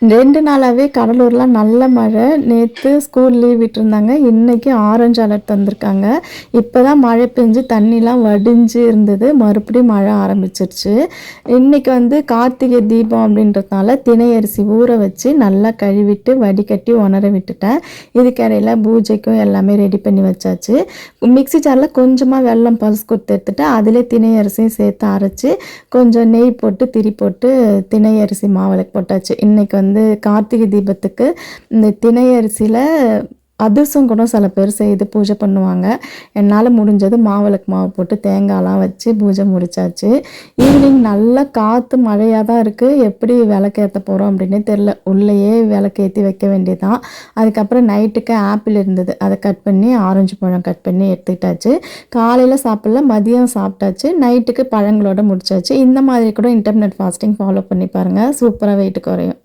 2 நாளாவே கடலூர்ல நல்ல மழை. நேத்து ஸ்கூல் லீவ் விட்டுருந்தாங்க. இன்னைக்கு ஆரஞ்ச் அலர்ட் தந்திருக்காங்க. இப்பதான் மழை பெஞ்சு தண்ணிலாம் வடிஞ்சு இருந்தது. மறுபடியும் மழை ஆரம்பிச்சிருச்சு. இன்னைக்கு வந்து கார்த்திகை தீபம் அப்படின்றதுனால தினை அரிசி ஊற வச்சு நல்லா கழுவிட்டு வடிகட்டி உணர விட்டுட்டேன். இதுக்கிடையில பூஜைக்கும் எல்லாமே ரெடி பண்ணி வச்சாச்சு. மிக்ஸி ஜாரில் கொஞ்சமாக வெல்லம் பல்ஸ் கொடுத்து எடுத்துட்டு அதிலே தினை அரிசியும் சேர்த்து அரைச்சி கொஞ்சம் நெய் போட்டு திரி போட்டு தினை அரிசி மாவிளக்கு போட்டாச்சு. இன்னைக்கு வந்து கார்த்திகை தீபத்துக்கு இந்த தினை அரிசியில் அதிரசம் கூட சில பேர் செய்து பூஜை பண்ணுவாங்க. என்னால் முடிஞ்சது மாவிளக்கு மாவு போட்டு தேங்காய்லாம் வச்சு பூஜை முடிச்சாச்சு. ஈவினிங் நல்லா காற்று மழையாக தான் இருக்குது. எப்படி விளக்கேற்ற போகிறோம் அப்படின்னே தெரில. உள்ளேயே விளக்கேற்றி வைக்க வேண்டியதான். அதுக்கப்புறம் நைட்டுக்கு ஆப்பிள் இருந்தது, அதை கட் பண்ணி ஆரஞ்சு பழம் கட் பண்ணி எடுத்துக்கிட்டாச்சு. காலையில் சாப்பிடல, மதியம் சாப்பிட்டாச்சு. நைட்டுக்கு பழங்களோட முடிச்சாச்சு. இந்த மாதிரி கூட இன்டர்மிட்டன்ட் ஃபாஸ்டிங் ஃபாலோ பண்ணி பாருங்கள், சூப்பராக வெயிட் குறையும்.